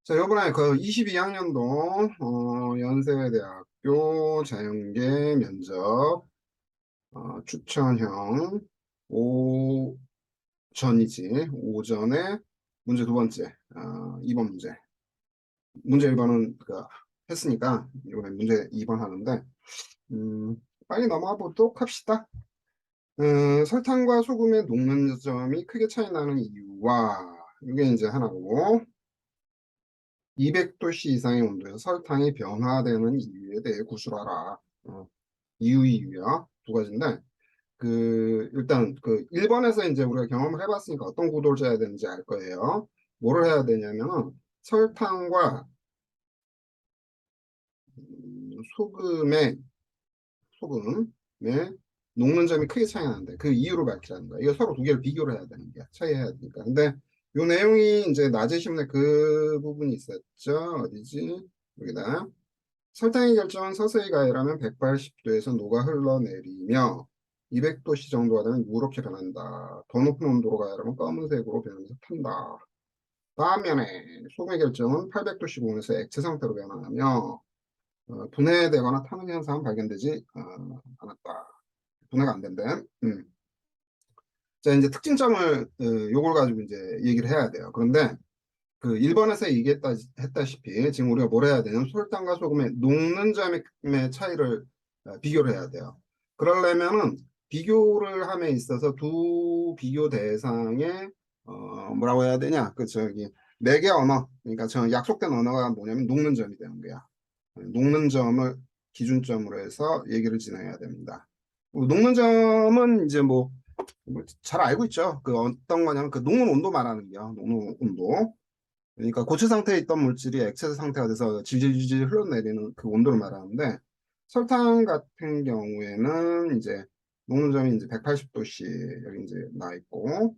자, 요번에 그 22학년도 연세대학교 자연계 면접 추천형 오전에 문제 두 번째 2번 문제 1번은 했으니까 이번에 문제 2번 하는데 음, 빨리 넘어가 보도록 합시다. 설탕과 소금의 녹는 점이 크게 차이 나는 이유와 이게 이제 하나고 200도씨 이상의 온도에서 설탕이 변화되는 이유에 대해 구술하라. 이유야 두 가지인데 일단 1번에서 이제 우리가 경험을 해봤으니까 어떤 구도를 짜야 되는지 알 거예요. 뭐를 해야 되냐면은 설탕과 소금의 소금의 녹는 점이 크게 차이 나는데 그 이유를 밝히라는 거야. 이거 서로 두 개를 비교를 해야 되는 거야. 차이해야 되니까. 근데 요 내용이 이제 낮에 시험에 그 부분이 있었죠. 어디지? 여기다. 설탕의 결정은 서서히 가열하면 180도에서 녹아 흘러내리며 200도씨 정도가 되면 누렇게 변한다. 더 높은 온도로 가열하면 검은색으로 변하면서 탄다. 반면에 소금의 결정은 800도씨 고온에서 액체 상태로 변화하며 분해되거나 타는 현상은 발견되지 않았다. 분해가 안 된대. 자, 이제 특징점을 요걸 가지고 이제 얘기를 해야 돼요. 그런데 1번에서 했다시피 지금 우리가 뭘 해야 되냐면 설탕과 소금의 녹는 점의 차이를 비교를 해야 돼요. 그러려면은 비교를 함에 있어서 두 비교 대상의 뭐라고 해야 되냐? 매개 언어, 그러니까 저 약속된 언어가 뭐냐면 녹는 점이 되는 거야. 녹는 점을 기준점으로 해서 얘기를 진행해야 됩니다. 녹는 점은 이제 뭐 잘 알고 있죠. 어떤 거냐면 녹는 온도 말하는 게요. 녹는 온도. 그러니까 고체 상태에 있던 물질이 액체 상태가 돼서 질질질질 흘러내리는 그 온도를 말하는데 설탕 같은 경우에는 이제 녹는 점이 이제 180도씨 여기 이제 나 있고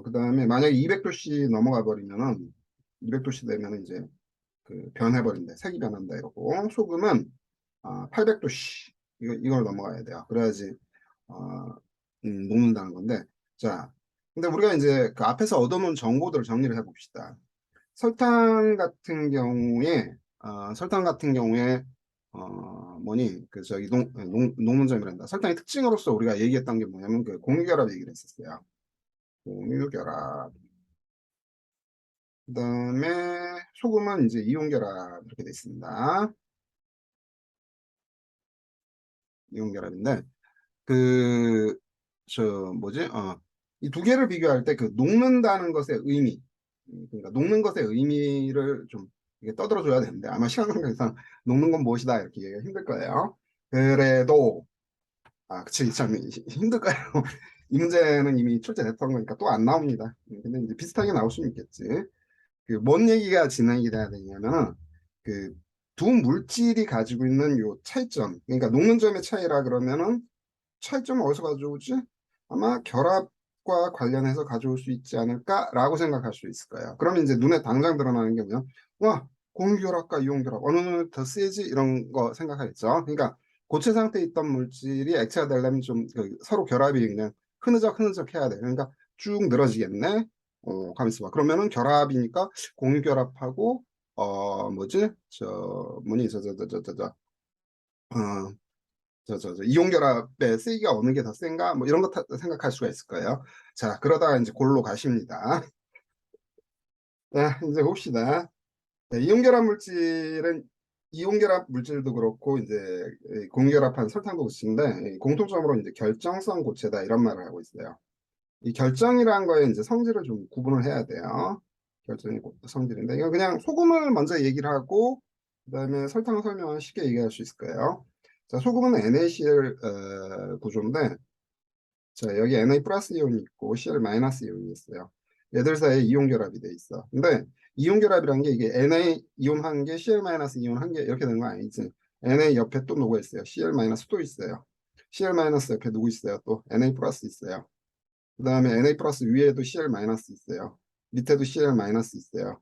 그다음에 만약에 200도씨 넘어가 버리면은 200도씨 되면은 이제 변해버린다. 색이 변한다 이러고 소금은 800도씨 이걸 넘어가야 돼요. 그래야지 어, 녹는다는 건데 자 근데 우리가 이제 그 앞에서 얻어놓은 정보들을 정리를 해봅시다. 설탕 같은 경우에 뭐니 녹는 점이란다. 설탕의 특징으로서 우리가 얘기했던 게 뭐냐면 공유결합 얘기를 했었어요. 공유결합. 그다음에 소금은 이제 이온결합 이렇게 돼 있습니다. 이온결합인데 그 저 뭐지? 이 두 개를 비교할 때 녹는다는 것의 의미, 그러니까 녹는 것의 의미를 좀 이게 떠들어 줘야 되는데 아마 시간 관계상 녹는 건 무엇이다 이렇게 얘기가 힘들 거예요. 그래도 그치 참 힘들 거예요. 이 문제는 이미 출제됐던 거니까 또 안 나옵니다. 근데 이제 비슷하게 나올 수는 있겠지. 뭔 얘기가 진행이 돼야 되냐면은 그 두 물질이 가지고 있는 요 차이점, 그러니까 녹는 점의 차이라 그러면은 차이점은 어디서 가져오지? 아마 결합과 관련해서 가져올 수 있지 않을까라고 생각할 수 있을 거예요. 그러면 이제 눈에 당장 드러나는 게 뭐냐? 와, 공유결합과 이온결합 어느 는 더 세지? 이런 거 생각하겠죠. 그러니까 고체 상태에 있던 물질이 액체가 되려면 좀 서로 결합이 그냥 흐느적 해야 돼. 그러니까 쭉 늘어지겠네. 가만 있어봐. 그러면은 결합이니까 공유결합하고 뭐지? 저 뭐니 어, 이온결합의 세기가 어느 게 더 센가? 뭐 이런 거 생각할 수가 있을 거예요. 자, 그러다가 이제 골로 가십니다. 자, 이제 봅시다. 네, 이온결합 물질도 그렇고 이제 공결합한 설탕도 고체인데 공통점으로 이제 결정성 고체다 이런 말을 하고 있어요. 이 결정이라는 거에 이제 성질을 좀 구분을 해야 돼요. 결정이 성질인데 이거 그냥 소금을 먼저 얘기를 하고 그다음에 설탕을 설명하면 쉽게 얘기할 수 있을 거예요. 자, 소금은 NaCl 구조인데 자, 여기 Na 플러스 이온이 있고 Cl 마이너스 이온이 있어요. 얘들 사이에 이온 결합이 돼 있어. 근데 이온 결합이란 게 이게 Na 이온 한 개, Cl 마이너스 이온 한 개 이렇게 되는 거 아니지. Na 옆에 또 누구 있어요? Cl 마이너스 또 있어요. Cl 마이너스 옆에 누구 있어요? 또 Na 플러스 있어요. 그 다음에 Na 플러스 위에도 Cl 마이너스 있어요. 밑에도 Cl 마이너스 있어요.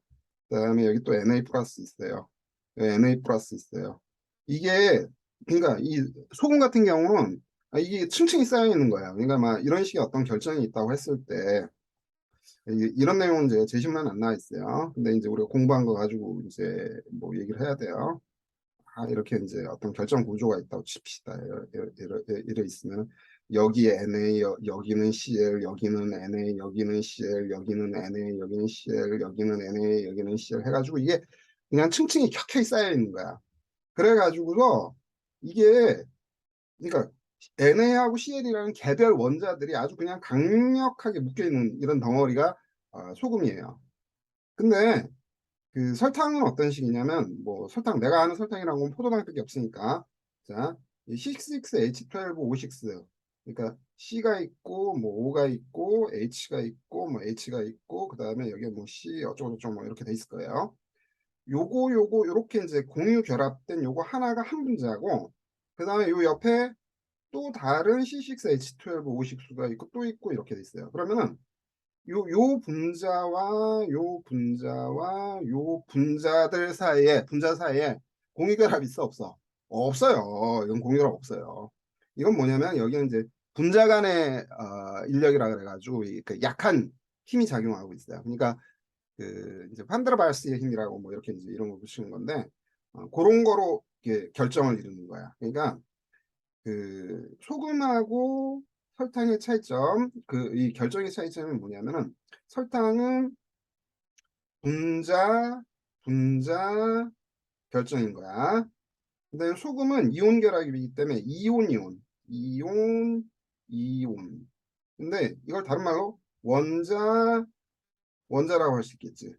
그 다음에 여기 또 Na 플러스 있어요. 여기 Na 플러스 있어요. 이게 그러니까 이 소금 같은 경우는 이게 층층이 쌓여 있는 거야. 그러니까 막 이런 식의 어떤 결정이 있다고 했을 때 이런 내용은 이제 제시문에 안 나와 있어요. 근데 이제 우리가 공부한 거 가지고 이제 뭐 얘기를 해야 돼요. 이렇게 이제 어떤 결정 구조가 있다고 칩시다. 이래 있으면 여기에 NA, 여기는 CL, 여기는 NA, 여기는 CL, 여기는 NA, 여기는 CL, 여기는 NA, 여기는 CL 해가지고 이게 그냥 층층이 켜켜이 쌓여 있는 거야. 그래가지고서 이게 그러니까 NA하고 CL이라는 개별 원자들이 아주 그냥 강력하게 묶여 있는 이런 덩어리가 소금이에요. 근데 그 설탕은 어떤 식이냐면 뭐 설탕 내가 아는 설탕이라고 하면 포도당밖에 없으니까 자, 이 C6H12O6 그러니까 C가 있고 뭐 O가 있고 H가 있고 뭐 H가 있고 그다음에 여기에 뭐 C 어쩌고저쩌고 뭐 이렇게 돼 있을 거예요. 요거 요렇게 이제 공유 결합된 요거 하나가 한 분자고 그다음에 요 옆에 또 다른 C6H12O6가 있고 또 있고 이렇게 돼 있어요. 그러면은 요 분자와 요 분자들 사이에 분자 사이에 공유결합 있어 없어? 없어요. 이건 공유결합 없어요. 이건 뭐냐면 여기는 이제 분자 간의 인력이라 그래가지고 그 약한 힘이 작용하고 있어요. 그러니까 그 이제 판드라발스의 힘이라고 뭐 이렇게 이제 이런 거 붙이는 건데 그런 거로 이렇게 결정을 이루는 거야. 그러니까 그 소금하고 설탕의 차이점, 그 이 결정의 차이점은 뭐냐면은 설탕은 분자, 분자 결정인 거야. 근데 소금은 이온 결합이기 때문에 이온, 이온. 근데 이걸 다른 말로 원자라고 할 수 있겠지.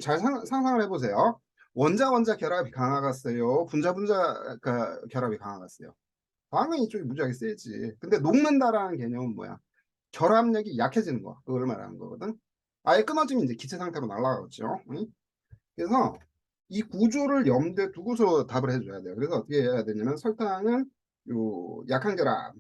잘 상상을 해보세요. 원자 결합이 강하겠어요. 분자 결합이 강하겠어요. 당연히 이쪽이 무지하게 세지. 근데 녹는다라는 개념은 뭐야? 결합력이 약해지는 거. 그걸 말하는 거거든. 아예 끊어지면 이제 기체 상태로 날아가겠죠. 응? 그래서 이 구조를 염두에 두고서 답을 해줘야 돼요. 그래서 어떻게 해야 되냐면 설탕은 요 약한 결합.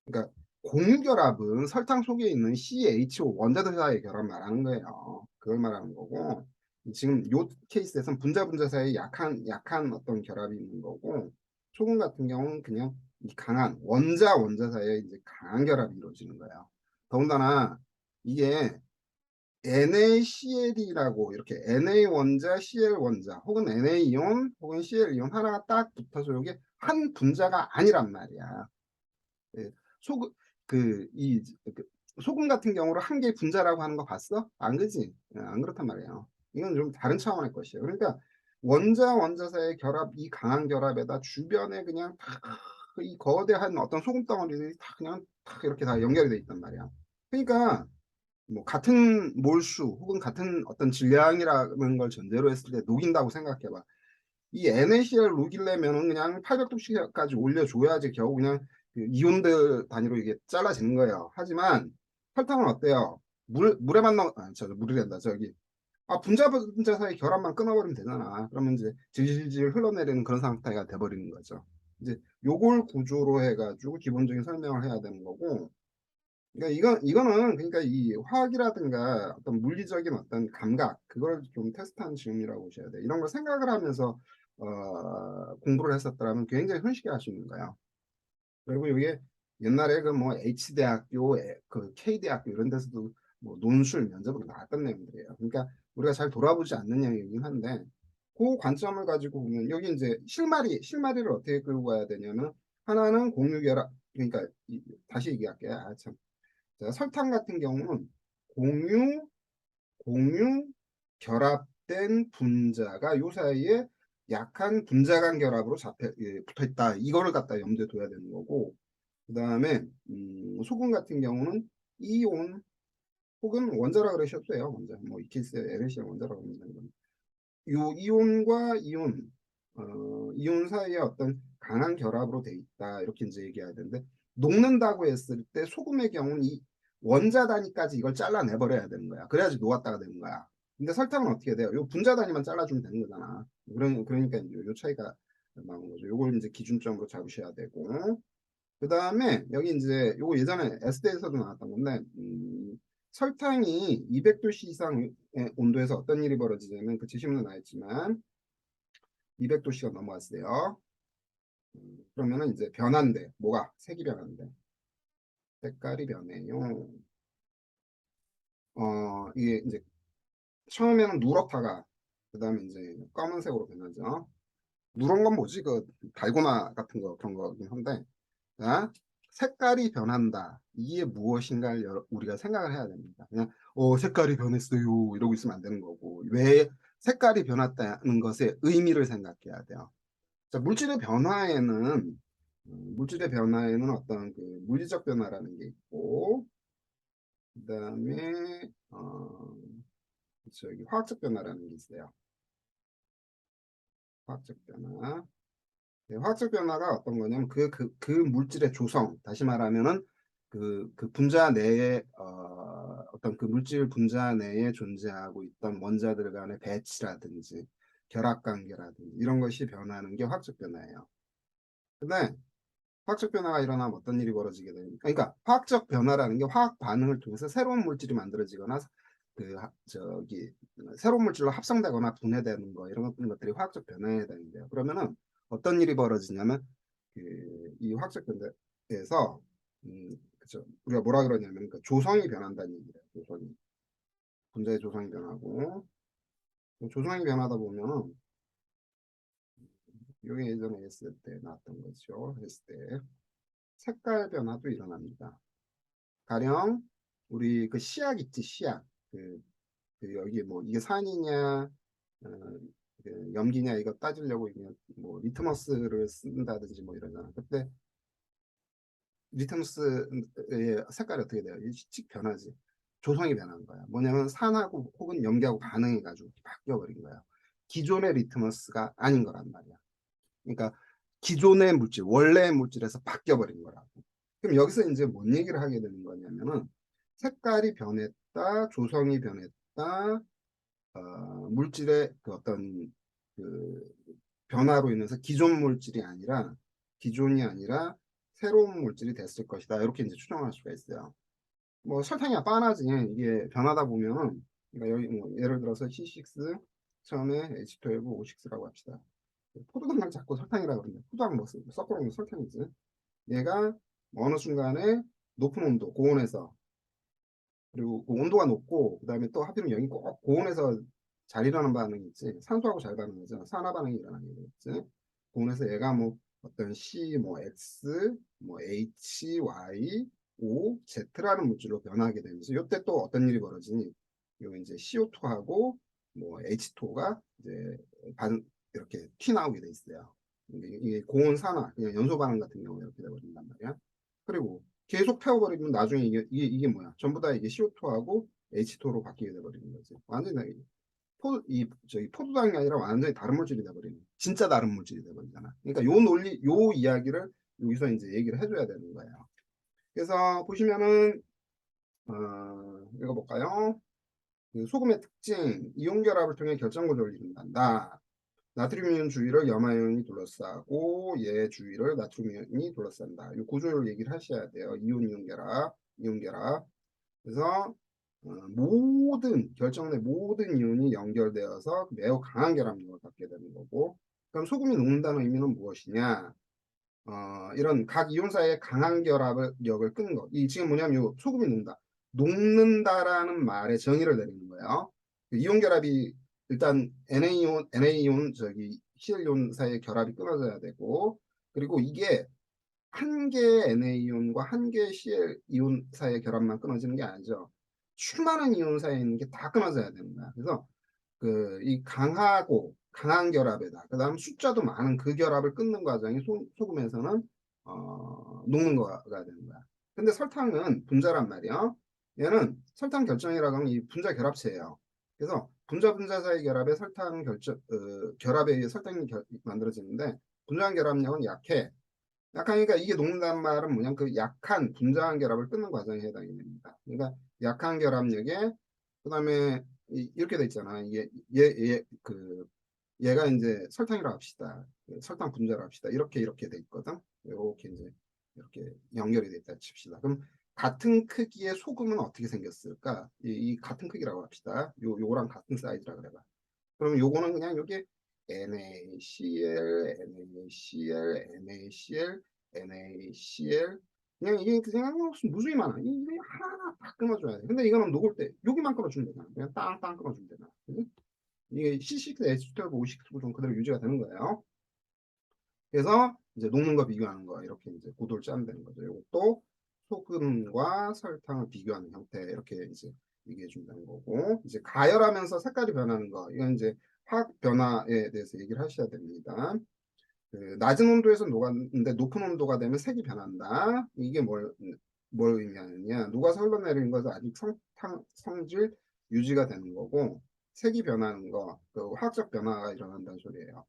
그러니까 공유결합은 설탕 속에 있는 CHO 원자들 사이의 결합 말하는 거예요. 그걸 말하는 거고 지금 요 케이스에서는 분자 사이에 약한 어떤 결합이 있는 거고 소금 같은 경우는 그냥 이 강한 원자 사이에 이제 강한 결합이 이루어지는 거예요. 더군다나 이게 NaCl이라고 이렇게 Na 원자, Cl 원자 혹은 Na 이온 혹은 Cl 이온 하나가 딱 붙어서 이게 한 분자가 아니란 말이야. 예, 소금 그 소금 같은 경우로 한 개의 분자라고 하는 거 봤어? 안 그지? 안 그렇단 말이에요. 이건 좀 다른 차원의 것이에요. 그러니까 원자 사이의 결합, 이 강한 결합에다 주변에 그냥 이 거대한 어떤 소금 덩어리들이 다 그냥 탁 이렇게 다 연결이 돼 있단 말이야. 그러니까 뭐 같은 몰수 혹은 같은 어떤 질량이라는 걸 전제로 했을 때 녹인다고 생각해봐. 이 NaCl 녹이려면은 그냥 800도씨까지 올려줘야지 겨우 그냥 그 이온들 단위로 이게 잘라지는 거예요. 하지만 설탕은 어때요? 물에만 물이란다. 분자 사이 결합만 끊어버리면 되잖아. 그러면 이제 질질질 흘러내리는 그런 상태가 돼버리는 거죠. 이제 요걸 구조로 해가지고 기본적인 설명을 해야 되는 거고. 그러니까 이거는 그러니까 이 화학이라든가 어떤 물리적인 어떤 감각 그걸 좀 테스트한 질문이라고 보셔야 돼. 이런 걸 생각을 하면서 공부를 했었더라면 굉장히 흔식해 할 수 있는 거야. 그리고 이게 옛날에 그 뭐 H대학교, 그 K대학교 이런 데서도 뭐 논술 면접으로 나왔던 내용들이에요. 그러니까 우리가 잘 돌아보지 않는 내용이긴 한데 그 관점을 가지고 보면 여기 이제 실마리를 어떻게 끌고 가야 되냐면 하나는 공유결합 그러니까 다시 얘기할게. 참. 자, 설탕 같은 경우는 공유, 공유 결합된 분자가 요 사이에 약한 분자 간 결합으로 붙어 있다. 이거를 갖다 염두에 둬야 되는 거고, 그 다음에 소금 같은 경우는 이온 혹은 원자라 그러셔도 돼요. 원자. 뭐 이 케이스에 LCL 원자라고 하면 되는 겁니다. 요 이온과 이온 사이에 어떤 강한 결합으로 돼 있다. 이렇게 이제 얘기해야 되는데, 녹는다고 했을 때 소금의 경우는 이 원자 단위까지 이걸 잘라내 버려야 되는 거야. 그래야지 녹았다가 되는 거야. 근데 설탕은 어떻게 돼요? 요 분자 단위만 잘라주면 되는 거잖아. 그러니까 이제 요 차이가 나오는 거죠. 요걸 이제 기준점으로 잡으셔야 되고, 그 다음에 여기 이제 요거 예전에 에스테에서도 나왔던 건데 설탕이 200도씨 이상의 온도에서 어떤 일이 벌어지냐면 그 지시문에 나있지만 200도씨가 넘어왔어요. 그러면은 이제 변한대. 뭐가? 색이 변한대. 색깔이 변해요. 이게 이제 처음에는 누렇다가 그다음에 이제 검은색으로 변하죠. 누런 건 뭐지? 그 달고나 같은 거 그런 거긴 한데, 자, 색깔이 변한다. 이게 무엇인가를 우리가 생각을 해야 됩니다. 그냥 색깔이 변했어요 이러고 있으면 안 되는 거고, 왜 색깔이 변했다는 것의 의미를 생각해야 돼요. 자, 물질의 변화에는 어떤 그 물리적 변화라는 게 있고, 그다음에 저기 화학적 변화라는 게 있어요. 화학적 변화. 네, 화학적 변화가 어떤 거냐면 그 물질의 조성, 다시 말하면은 그 분자 내에 어떤 그 물질 분자 내에 존재하고 있던 원자들 간의 배치라든지 결합 관계라든지 이런 것이 변하는 게 화학적 변화예요. 근데 화학적 변화가 일어나면 어떤 일이 벌어지게 됩니까? 그러니까 화학적 변화라는 게 화학 반응을 통해서 새로운 물질이 만들어지거나 저기 새로운 물질로 합성되거나 분해되는 거 이런 것들이 화학적 변화에 해당인데요. 그러면은 어떤 일이 벌어지냐면 이 화학적 변화에서 그죠? 우리가 뭐라 그러냐면 그 조성이 변한다는 얘기예요. 조성이 분자의 조성이 변하고 조성이 변하다 보면은 이게 예전에 했을 때 나왔던 거죠. 했을 때 색깔 변화도 일어납니다. 가령 우리 그 시약 있지 시약 그 여기 뭐 이게 산이냐 어, 그 염기냐 이거 따지려고 그냥 뭐 리트머스를 쓴다든지 뭐 이러잖아. 그때 리트머스의 색깔이 어떻게 돼요? 일찍 변하지. 조성이 변한 거야. 뭐냐면 산하고 혹은 염기하고 반응해가지고 바뀌어 버린 거야. 기존의 리트머스가 아닌 거란 말이야. 그러니까 기존의 물질, 원래의 물질에서 바뀌어 버린 거라고. 그럼 여기서 이제 뭔 얘기를 하게 되는 거냐면은 색깔이 변했다, 조성이 변했다, 물질의 그 어떤 그 변화로 인해서 기존이 아니라 새로운 물질이 됐을 것이다. 이렇게 이제 추정할 수가 있어요. 뭐 설탕이야 뻔하지. 이게 변하다 보면 그러니까 여기 뭐 예를 들어서 C6 처음에 H12 O6라고 합시다. 포도당을 자꾸 설탕이라 그러는데 포도당 뭐 섞어 놓으면 설탕이지. 얘가 어느 순간에 높은 온도, 고온에서 그리고 그 온도가 높고 그다음에 또 하필이면 여기 꼭 고온에서 잘 일어나는 반응이 있지. 산소하고 잘 반응하죠. 산화 반응이 일어나게 되겠지. 고온에서 얘가 뭐 어떤 C, 뭐 X, 뭐 H, Y, O, Z라는 물질로 변하게 되면서 이때 또 어떤 일이 벌어지니? 요 이제 CO2하고 뭐 H2가 이제 반 이렇게 튀 나오게 돼 있어요. 이게 고온 산화, 그냥 연소 반응 같은 경우에 이렇게 되버린단 말이야. 그리고 계속 태워버리면 나중에 이게 뭐야? 전부 다 이게 CO2하고 H2로 바뀌게 돼버리는 거지. 완전히 저기 포도당이 아니라 완전히 다른 물질이 돼버리는. 진짜 다른 물질이 돼버리잖아. 그러니까 요 이야기를 여기서 이제 얘기를 해줘야 되는 거예요. 그래서 보시면은 읽어볼까요? 그 소금의 특징, 이온 결합을 통해 결정 구조를 이룬단다. 나트륨 이온 주위를 염화 이온이 둘러싸고 얘 주위를 나트륨 이온이 둘러싼다. 이 구조를 얘기를 하셔야 돼요. 이온 결합. 그래서 결정 내 모든 이온이 연결되어서 매우 강한 결합력을 갖게 되는 거고. 그럼 소금이 녹는다는 의미는 무엇이냐? 이런 각 이온 사이의 강한 결합력을 끄는 것. 이 지금 뭐냐면 요 소금이 녹는다. 녹는다라는 말에 정의를 내리는 거예요. 그 이온 결합이 일단 NA이온 저기 CL이온 사이의 결합이 끊어져야 되고, 그리고 이게 한 개의 NA이온과 한 개의 CL이온 사이의 결합만 끊어지는 게 아니죠. 수많은 이온 사이에 있는 게 다 끊어져야 되는 거야. 그래서 이 강한 결합에다 그다음 숫자도 많은 그 결합을 끊는 과정이 소금에서는 녹는 거가 되는 거야. 근데 설탕은 분자란 말이야. 얘는 설탕 결정이라고 하면 이 분자 결합체예요. 그래서 분자 사이 결합에 결합에 의해 설탕이 만들어지는데 분자간 결합력은 약해. 약하니까 이게 녹는다는 말은 뭐냐면 그 약한 분자간 결합을 끊는 과정에 해당이 됩니다. 그러니까 약한 결합력에 그다음에 이렇게 돼 있잖아. 얘가 이제 설탕이라고 합시다. 설탕 분자라고 합시다. 이렇게 돼 있거든. 이렇게 이제 이렇게 연결이 돼 있다 칩시다. 그럼 같은 크기의 소금은 어떻게 생겼을까? 이 같은 크기라고 합시다. 요거랑 같은 사이즈라 그래봐. 그럼 요거는 그냥 요게 NaCl, NaCl, NaCl, NaCl 그냥 이게 그냥 무슨 무수히 많아. 이게 하나하나 다 끊어줘야 돼. 근데 이거는 녹을 때 여기만 끊어주면 되잖아. 그냥 땅땅 끊어주면 되잖아. 그지? 이게 C6, H12, O6고 좀 그대로 유지가 되는 거예요. 그래서 이제 녹는 거 비교하는 거 이렇게 이제 고도를 짜면 되는 거죠. 이것도 소금과 설탕을 비교하는 형태 이렇게 이제 얘기해 준다는 거고 이제 가열하면서 색깔이 변하는 거 이건 이제 화학 변화에 대해서 얘기를 하셔야 됩니다. 그 낮은 온도에서 녹았는데 높은 온도가 되면 색이 변한다. 이게 뭘 의미하느냐? 녹아서 흘러내리는 것은 아직 성질 유지가 되는 거고 색이 변하는 거, 그 화학적 변화가 일어난다는 소리예요.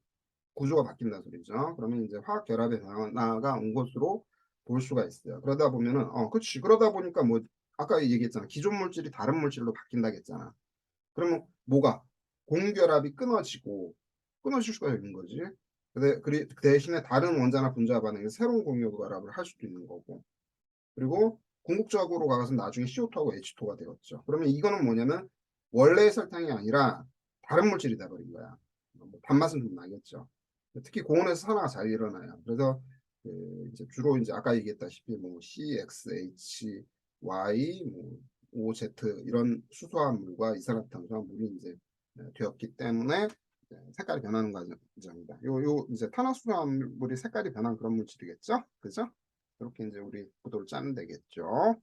구조가 바뀐다는 소리죠. 그러면 이제 화학 결합의 변화가 온 것으로 볼 수가 있어요. 그러다 보면은 그렇지. 그러다 보니까 뭐 아까 얘기했잖아. 기존 물질이 다른 물질로 바뀐다고 했잖아. 그러면 뭐가 공결합이 끊어질 수가 있는 거지. 근데 그 대신에 다른 원자나 분자 반응에서 새로운 공유결합을 할 수도 있는 거고. 그리고 궁극적으로 가서 나중에 CO2하고 H2가 되었죠. 그러면 이거는 뭐냐면 원래의 설탕이 아니라 다른 물질이 돼버린 거야. 뭐 단맛은 좀 나겠죠. 특히 고온에서 산화가 잘 일어나요. 그래서 그 이제 주로 이제 아까 얘기했다시피 뭐 CXH, Y, 뭐 OZ 이런 수소한 물과 이산화탄소한 물이 이제 되었기 때문에 색깔이 변하는 과정입니다. 요 이제 탄화수소한 물이 색깔이 변한 그런 물질이겠죠? 그죠? 이렇게 이제 우리 구도를 짜면 되겠죠.